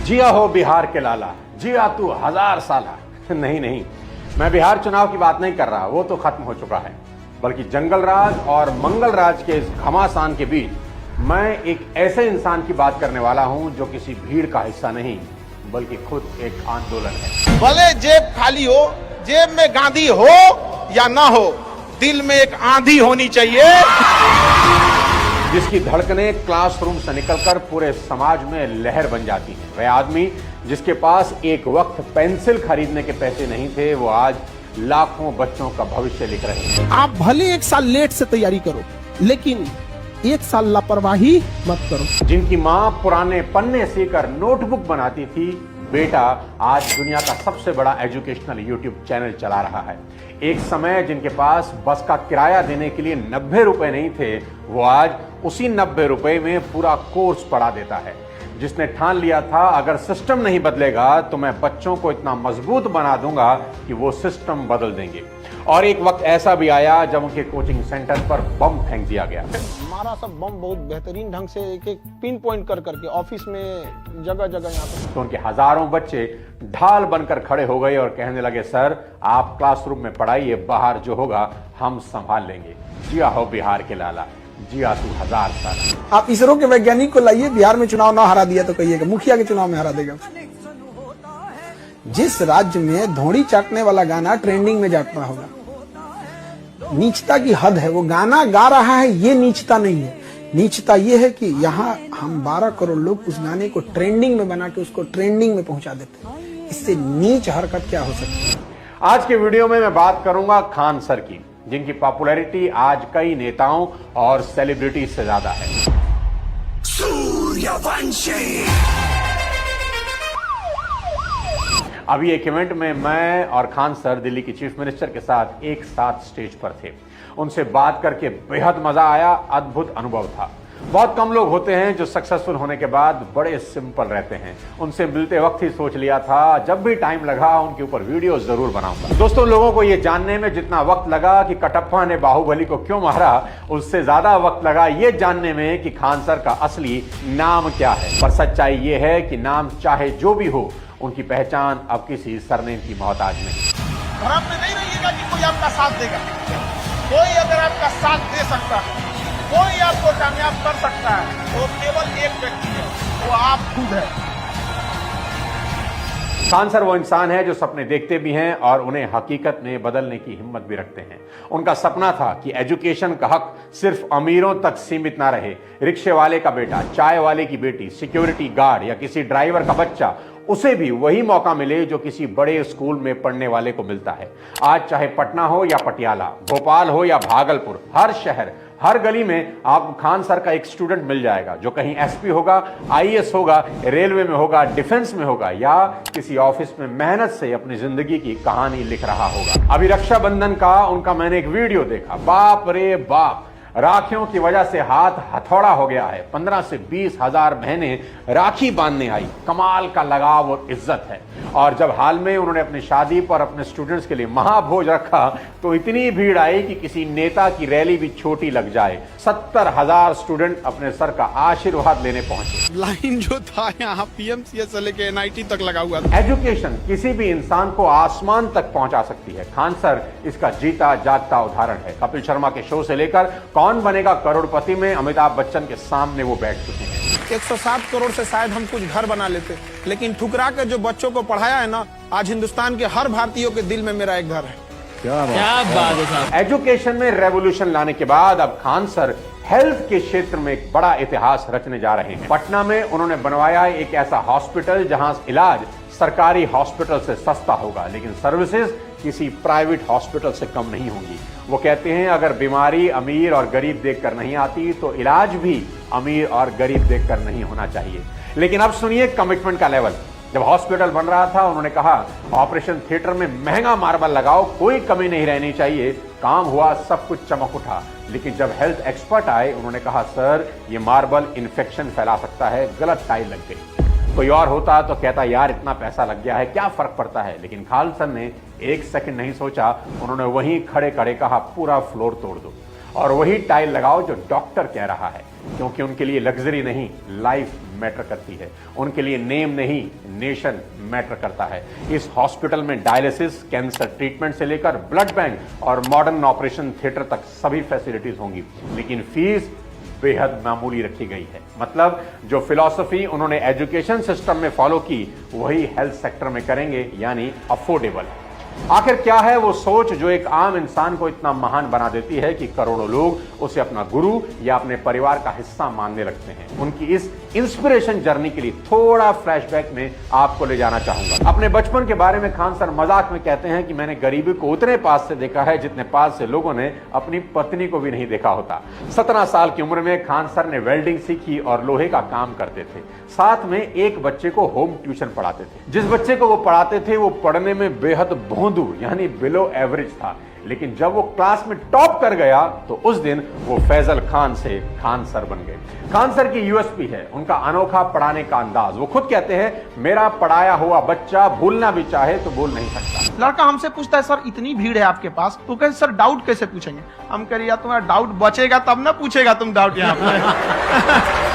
जिया हो बिहार के लाला, जिया तू 1000 साला। नहीं नहीं, मैं बिहार चुनाव की बात नहीं कर रहा, वो तो खत्म हो चुका है, बल्कि जंगल राज और मंगल राज के इस घमासान के बीच मैं एक ऐसे इंसान की बात करने वाला हूं जो किसी भीड़ का हिस्सा नहीं, बल्कि खुद एक आंदोलन है। भले जेब खाली हो, जेब में गांधी हो या ना हो, दिल में एक आंधी होनी चाहिए, जिसकी धड़कनें क्लासरूम से निकलकर पूरे समाज में लहर बन जाती हैं। वह आदमी जिसके पास एक वक्त पेंसिल खरीदने के पैसे नहीं थे, वो आज लाखों बच्चों का भविष्य लिख रहे हैं। आप भले 1 साल लेट से तैयारी करो, लेकिन 1 साल लापरवाही मत करो। जिनकी माँ पुराने पन्ने सीकर नोटबुक बनाती थी, बेटा आज दुनिया का सबसे बड़ा एजुकेशनल यूट्यूब चैनल चला रहा है। एक समय जिनके पास बस का किराया देने के लिए 90 रुपए नहीं थे, वो आज उसी 90 रुपए में पूरा कोर्स पढ़ा देता है। जिसने ठान लिया था अगर सिस्टम नहीं बदलेगा तो मैं बच्चों को इतना मजबूत बना दूंगा कि वो सिस्टम बदल देंगे। और एक वक्त ऐसा भी आया जब उनके कोचिंग सेंटर पर बम फेंक दिया गया। हमारा सब बम बहुत बेहतरीन ढंग से एक एक पिन पॉइंट कर करके ऑफिस में जगह जगह यहाँ पे, तो उनके हजारों बच्चे ढाल बनकर खड़े हो गए और कहने लगे, सर आप क्लासरूम में पढ़ाइए, बाहर जो होगा हम संभाल लेंगे। जिया हो बिहार के लाला, जिया तू 1000 साल। आप इसरो के वैज्ञानिक को लाइए, बिहार में चुनाव ना हरा दिया तो कहिएगा मुखिया के चुनाव में हरा देगा। जिस राज्य में धोड़ी चाटने वाला गाना ट्रेंडिंग में जाता होगा, नीचता की हद है। वो गाना गा रहा है, ये नीचता नहीं है। नीचता ये है कि यहाँ हम 12 करोड़ लोग उस गाने को ट्रेंडिंग में बना के उसको ट्रेंडिंग में पहुंचा देते हैं। इससे नीच हरकत क्या हो सकती है? आज के वीडियो में मैं बात करूंगा खान सर की, जिनकी पॉपुलैरिटी आज कई नेताओं और सेलिब्रिटी से ज्यादा है। सूर्यवंशी। अभी एक इवेंट में मैं और खान सर दिल्ली की चीफ मिनिस्टर के साथ एक साथ स्टेज पर थे। उनसे बात करके बेहद मजा आया, अद्भुत अनुभव था। बहुत कम लोग होते हैं जो सक्सेसफुल होने के बाद बड़े सिंपल रहते हैं। उनसे मिलते वक्त ही सोच लिया था जब भी टाइम लगा उनके ऊपर वीडियो जरूर बनाऊंगा। दोस्तों, लोगों को यह जानने में जितना वक्त लगा कि कटप्पा ने बाहुबली को क्यों मारा, उससे ज्यादा वक्त लगा ये जानने में कि खान सर का असली नाम क्या है। पर सच्चाई ये है कि नाम चाहे जो भी हो, उनकी पहचान अब किसी सरनेम की मोहताज नहीं। भ्रम में नहीं रहिएगा कि कोई आपका साथ देगा। कोई अगर आपका साथ दे सकता है, कोई आपको कामयाब कर सकता है, तो केवल एक व्यक्ति है, वो आप खुद है। खान सर वो इंसान है जो सपने देखते भी हैं और उन्हें हकीकत में बदलने की हिम्मत भी रखते हैं। उनका सपना था कि एजुकेशन का हक सिर्फ अमीरों तक सीमित ना रहे। रिक्शे वाले का बेटा, चाय वाले की बेटी, सिक्योरिटी गार्ड या किसी ड्राइवर का बच्चा, उसे भी वही मौका मिले जो किसी बड़े स्कूल में पढ़ने वाले को मिलता है। आज चाहे पटना हो या पटियाला, भोपाल हो या भागलपुर, हर शहर, हर गली में आपको खान सर का एक स्टूडेंट मिल जाएगा जो कहीं एसपी होगा, आईएएस होगा, रेलवे में होगा, डिफेंस में होगा या किसी ऑफिस में मेहनत से अपनी जिंदगी की कहानी लिख रहा होगा। अभी रक्षाबंधन का उनका मैंने एक वीडियो देखा, बाप रे बाप, राखियों की वजह से हाथ हथौड़ा हो गया है। 15 से 20 हजार बहनें राखी बांधने आई। कमाल का लगाव और इज्जत है। और जब हाल में उन्होंने अपनी शादी पर अपने स्टूडेंट्स के लिए महाभोज रखा तो इतनी भीड़ आई कि किसी नेता की रैली भी छोटी लग जाए। 70,000 स्टूडेंट अपने सर का आशीर्वाद लेने पहुंचे। लाइन जो था यहाँ पीएमसीएच से लेके एनआईटी तक लगा हुआ था। एजुकेशन किसी भी इंसान को आसमान तक पहुंचा सकती है। खान सर इसका जीता जागता उदाहरण है। कपिल शर्मा के शो से लेकर कौन बनेगा करोड़पति में अमिताभ बच्चन के सामने वो बैठ चुके हैं। 107 करोड़ से शायद हम कुछ घर बना लेते, लेकिन ठुकरा कर जो बच्चों को पढ़ाया है ना, आज हिंदुस्तान के हर भारतीयों के दिल में मेरा एक घर है। क्या बात है साहब। एजुकेशन में रेवोल्यूशन लाने के बाद अब खान सर हेल्थ के क्षेत्र में एक बड़ा इतिहास रचने जा रहे हैं। पटना में उन्होंने बनवाया एक ऐसा हॉस्पिटल जहां इलाज सरकारी हॉस्पिटल से सस्ता होगा, लेकिन सर्विसेज किसी प्राइवेट हॉस्पिटल से कम नहीं होंगी। वो कहते हैं अगर बीमारी अमीर और गरीब देखकर नहीं आती तो इलाज भी अमीर और गरीब देखकर नहीं होना चाहिए। लेकिन अब सुनिए कमिटमेंट का लेवल। जब हॉस्पिटल बन रहा था उन्होंने कहा ऑपरेशन थिएटर में महंगा मार्बल लगाओ, कोई कमी नहीं रहनी चाहिए। काम हुआ, सब कुछ चमक उठा। लेकिन जब हेल्थ एक्सपर्ट आए उन्होंने कहा सर ये मार्बल इन्फेक्शन फैला सकता है, गलत टाइल लग गई। कोई और होता तो कहता यार इतना पैसा लग गया है, क्या फर्क पड़ता है। लेकिन खान सर ने एक सेकंड नहीं सोचा, उन्होंने वहीं खड़े खड़े कहा पूरा फ्लोर तोड़ दो और वही टाइल लगाओ जो डॉक्टर कह रहा है, क्योंकि उनके लिए लग्जरी नहीं लाइफ मैटर करती है। उनके लिए नेम नहीं, नेशन मैटर करता है। इस हॉस्पिटल में डायलिसिस, कैंसर ट्रीटमेंट से लेकर ब्लड बैंक और मॉडर्न ऑपरेशन थिएटर तक सभी फैसिलिटीज होंगी, लेकिन फीस बेहद मामूली रखी गई है। मतलब जो फिलॉसफी उन्होंने एजुकेशन सिस्टम में फॉलो की वही हेल्थ सेक्टर में करेंगे, यानी अफोर्डेबल। आखिर क्या है वो सोच जो एक आम इंसान को इतना महान बना देती है कि करोड़ों लोग उसे अपना गुरु या अपने परिवार का हिस्सा मानने लगते हैं? उनकी इस इंस्पिरेशन जर्नी के लिए थोड़ा फ्लैशबैक में आपको ले जाना चाहूंगा। अपने बचपन के बारे में खान सर मजाक में कहते हैं कि मैंने गरीबी को उतने पास से देखा है जितने पास से लोगों ने अपनी पत्नी को भी नहीं देखा होता। 17 साल की उम्र में खान सर ने वेल्डिंग सीखी और लोहे का काम करते थे। साथ में एक बच्चे को होम ट्यूशन पढ़ाते थे। जिस बच्चे को वो पढ़ाते थे वो पढ़ने में बेहद भोंदू यानी बिलो एवरेज था, लेकिन जब वो क्लास में टॉप कर गया तो उस दिन वो फैजल खान से खान सर बन गए। खान सर की यूएसपी है उनका अनोखा पढ़ाने का अंदाज। वो खुद कहते हैं, मेरा पढ़ाया हुआ बच्चा भूलना भी चाहे तो भूल नहीं सकता। लड़का हमसे पूछता है, सर इतनी भीड़ है आपके पास, तो कहते सर डाउट कैसे पूछेंगे? हम कह रहे यार तुम्हारा डाउट बचेगा तब ना पूछेगा तुम डाउट यहाँ पे।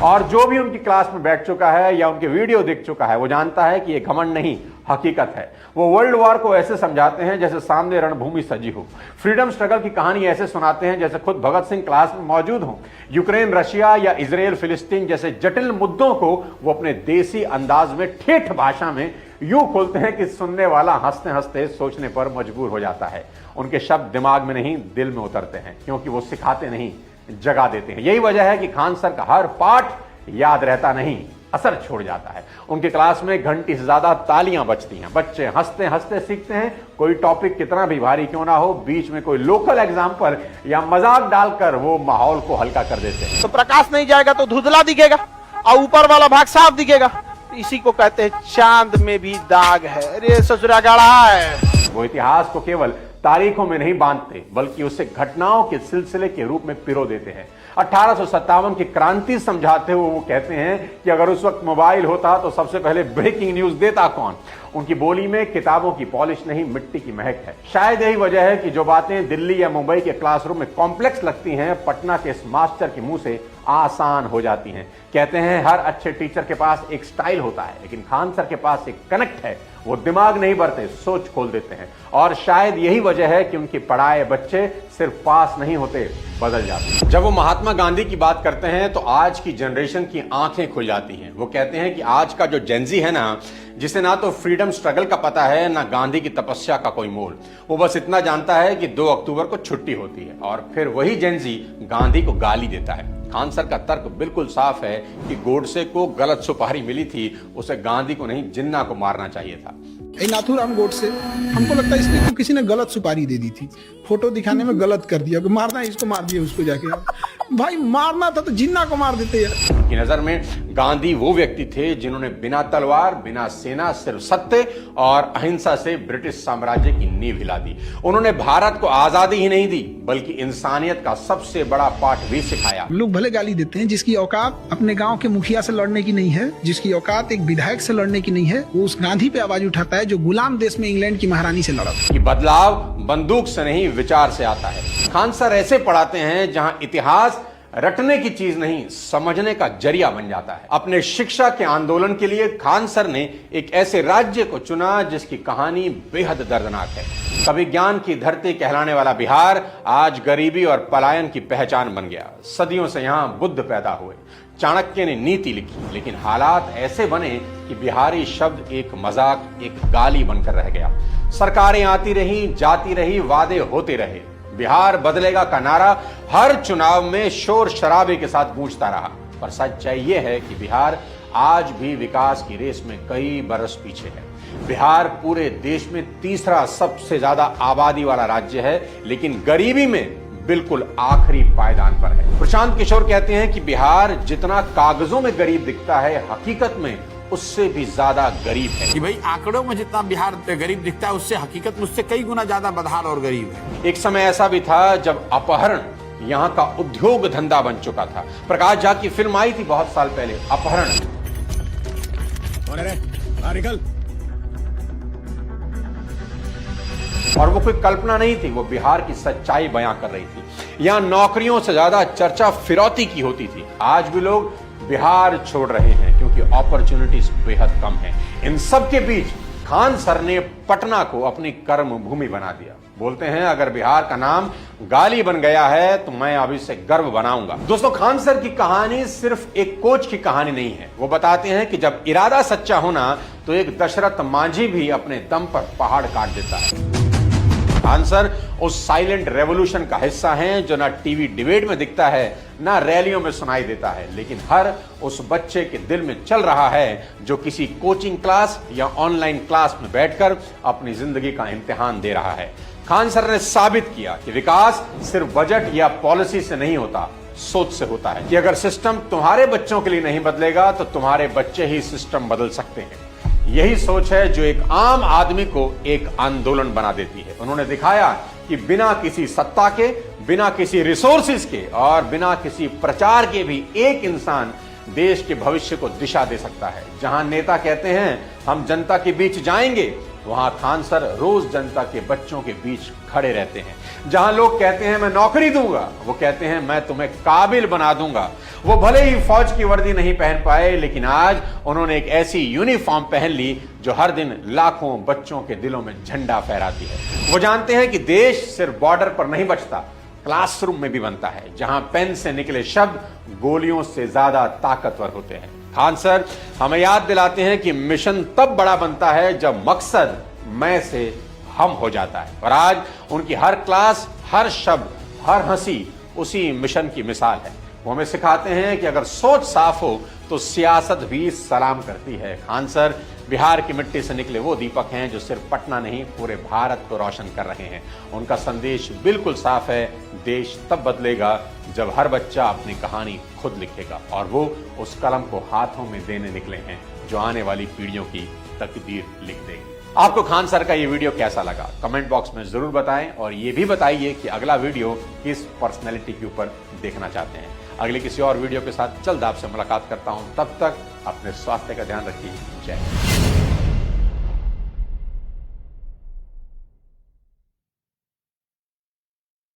और जो भी उनकी क्लास में बैठ चुका है या उनके वीडियो देख चुका है वो जानता है कि ये घमंड नहीं, हकीकत है। वो वर्ल्ड वॉर को ऐसे समझाते हैं जैसे सामने रणभूमि सजी हो। फ्रीडम स्ट्रगल की कहानी ऐसे सुनाते हैं जैसे खुद भगत सिंह क्लास में मौजूद हो। यूक्रेन, रशिया या इजराइल, फिलिस्तीन जैसे जटिल मुद्दों को वो अपने देसी अंदाज में ठेठ भाषा में यूं खोलते हैं कि सुनने वाला हंसते हंसते सोचने पर मजबूर हो जाता है। उनके शब्द दिमाग में नहीं दिल में उतरते हैं, क्योंकि वो सिखाते नहीं जगा देते हैं। यही वजह है कि खान सर का हर पाठ याद रहता नहीं, असर छोड़ जाता है। उनके क्लास में घंटी से ज्यादा तालियां बजती हैं। बच्चे हंसते हंसते सीखते हैं। कोई टॉपिक कितना भी भारी क्यों ना हो, बीच में कोई लोकल एग्जाम्पल या मजाक डालकर वो माहौल को हल्का कर देते हैं। तो प्रकाश नहीं जाएगा तो धुंधला दिखेगा और ऊपर वाला भाग साफ दिखेगा। इसी को कहते हैं चांद में भी दाग है, अरे ससुरा गाढ़ा है। वो इतिहास को केवल तारीखों में नहीं बांधते बल्कि उसे घटनाओं के सिलसिले के रूप में पिरो देते हैं। 1857 की क्रांति समझाते हुए वो कहते हैं कि अगर उस वक्त मोबाइल होता तो सबसे पहले ब्रेकिंग न्यूज देता कौन? उनकी बोली में किताबों की पॉलिश नहीं, मिट्टी की महक है। शायद यही वजह है कि जो बातें दिल्ली या मुंबई के क्लासरूम में कॉम्प्लेक्स लगती हैं, पटना के इस मास्टर के मुंह से आसान हो जाती हैं। कहते हैं हर अच्छे टीचर के पास एक स्टाइल होता है, लेकिन खान सर के पास एक कनेक्ट है। वो दिमाग नहीं भरते, सोच खोल देते हैं। और शायद यही वजह है कि उनके पढ़ाए बच्चे सिर्फ पास नहीं होते, बदल जाते। जब वो महात्मा गांधी की बात करते हैं तो आज की जनरेशन की आंखें खुल जाती हैं। वो कहते हैं कि आज का जो जेनजी है ना, जिसे ना तो फ्रीडम स्ट्रगल का पता है ना गांधी की तपस्या का कोई मोल, वो बस इतना जानता है कि 2 अक्टूबर को छुट्टी होती है और फिर वही जेनजी गांधी को गाली देता है। खान सर का तर्क बिल्कुल साफ है कि गोडसे को गलत सुपारी मिली थी, उसे गांधी को नहीं जिन्ना को मारना चाहिए था। नाथूराम गोडसे, हमको लगता है इसलिए किसी ने गलत सुपारी दे दी थी, फोटो दिखाने में गलत कर दिया, मारना है इसको मार दिया उसको जाके। भाई मारना था तो जिन्ना को मार देते यार। उनकी नजर में गांधी वो व्यक्ति थे जिन्होंने बिना तलवार, बिना सेना, सिर्फ सत्य और अहिंसा से ब्रिटिश साम्राज्य की नींव हिला दी। उन्होंने भारत को आजादी ही नहीं दी बल्कि इंसानियत का सबसे बड़ा पाठ भी सिखाया। लोग भले गाली देते हैं, जिसकी औकात अपने गांव के मुखिया से लड़ने की नहीं है, जिसकी औकात एक विधायक से लड़ने की नहीं है, वो उस गांधी पे आवाज उठाता है जो गुलाम देश में इंग्लैंड की महारानी से लड़ा। कि बदलाव बंदूक से नहीं विचार से आता है। खान सर ऐसे पढ़ाते हैं जहां इतिहास रटने की चीज नहीं, समझने का जरिया बन जाता है। अपने शिक्षा के आंदोलन के लिए खान सर ने एक ऐसे राज्य को चुना जिसकी कहानी बेहद दर्दनाक है। कभी ज्ञान की धरती कहलाने वाला बिहार आज गरीबी और पलायन की पहचान बन गया। सदियों से यहां बुद्ध पैदा हुए, चाणक्य ने नीति लिखी, लेकिन हालात ऐसे बने कि बिहारी शब्द एक मजाक, एक गाली बनकर रह गया। सरकारें आती रही, जाती रही, वादे होते रहे, बिहार बदलेगा का नारा हर चुनाव में शोर शराबे के साथ गूंजता रहा। पर सच्चाई यह है कि बिहार आज भी विकास की रेस में कई बरस पीछे है। बिहार पूरे देश में तीसरा सबसे ज्यादा आबादी वाला राज्य है, लेकिन गरीबी में बिल्कुल आखिरी पायदान पर है। प्रशांत किशोर कहते हैं कि बिहार जितना कागजों में गरीब दिखता है, हकीकत में उससे भी ज्यादा गरीब है। कि भाई आंकड़ों में जितना बिहार गरीब दिखता है, उससे हकीकत मुझसे कई गुना ज्यादा बदहाल और गरीब है। एक समय ऐसा भी था जब अपहरण यहाँ का उद्योग धंधा बन चुका था। प्रकाश झा की फिल्म आई थी बहुत साल पहले, अपहरण। और वो कोई कल्पना नहीं थी, वो बिहार की सच्चाई बयां कर रही थी। यहां नौकरियों से ज्यादा चर्चा फिरौती की होती थी। आज भी लोग बिहार छोड़ रहे हैं क्योंकि अपॉर्चुनिटीज बेहद कम है। इन सब के बीच खान सर ने पटना को अपनी कर्म भूमि बना दिया। बोलते हैं अगर बिहार का नाम गाली बन गया है तो मैं अब इसे गर्व बनाऊंगा। दोस्तों, खान सर की कहानी सिर्फ एक कोच की कहानी नहीं है। वो बताते हैं कि जब इरादा सच्चा होना तो एक दशरथ मांझी भी अपने दम पर पहाड़ काट देता है। खान सर उस साइलेंट रेवोल्यूशन का हिस्सा हैं जो ना टीवी डिबेट में दिखता है, ना रैलियों में सुनाई देता है, लेकिन हर उस बच्चे के दिल में चल रहा है जो किसी कोचिंग क्लास या ऑनलाइन क्लास में बैठकर अपनी जिंदगी का इम्तिहान दे रहा है। खान सर ने साबित किया कि विकास सिर्फ बजट या पॉलिसी से नहीं होता, सोच से होता है। कि अगर सिस्टम तुम्हारे बच्चों के लिए नहीं बदलेगा तो तुम्हारे बच्चे ही सिस्टम बदल सकते हैं। यही सोच है जो एक आम आदमी को एक आंदोलन बना देती है। उन्होंने दिखाया कि बिना किसी सत्ता के, बिना किसी रिसोर्सेज के और बिना किसी प्रचार के भी एक इंसान देश के भविष्य को दिशा दे सकता है। जहां नेता कहते हैं हम जनता के बीच जाएंगे, वहां खान सर रोज जनता के बच्चों के बीच खड़े रहते हैं। जहां लोग कहते हैं मैं नौकरी दूंगा, वो कहते हैं मैं तुम्हें काबिल बना दूंगा। वो भले ही फौज की वर्दी नहीं पहन पाए, लेकिन आज उन्होंने एक ऐसी यूनिफॉर्म पहन ली जो हर दिन लाखों बच्चों के दिलों में झंडा फहराती है। वो जानते हैं कि देश सिर्फ बॉर्डर पर नहीं बचता, क्लासरूम में भी बनता है, जहां पेन से निकले शब्द गोलियों से ज्यादा ताकतवर होते हैं। खान सर हमें याद दिलाते हैं कि मिशन तब बड़ा बनता है जब मकसद मैं से हम हो जाता है। और आज उनकी हर क्लास, हर शब्द, हर हंसी उसी मिशन की मिसाल है। वो हमें सिखाते हैं कि अगर सोच साफ हो तो सियासत भी सलाम करती है। खान सर बिहार की मिट्टी से निकले वो दीपक हैं जो सिर्फ पटना नहीं, पूरे भारत को रोशन कर रहे हैं। उनका संदेश बिल्कुल साफ है, देश तब बदलेगा जब हर बच्चा अपनी कहानी खुद लिखेगा। और वो उस कलम को हाथों में देने निकले हैं जो आने वाली पीढ़ियों की तकदीर लिख देगी। आपको खान सर का ये वीडियो कैसा लगा कमेंट बॉक्स में जरूर बताएं, और ये भी बताइए कि अगला वीडियो किस पर्सनैलिटी के ऊपर देखना चाहते हैं। अगले किसी और वीडियो के साथ जल्द आपसे मुलाकात करता हूं। तब तक अपने स्वास्थ्य का ध्यान रखिए। जय हिंद।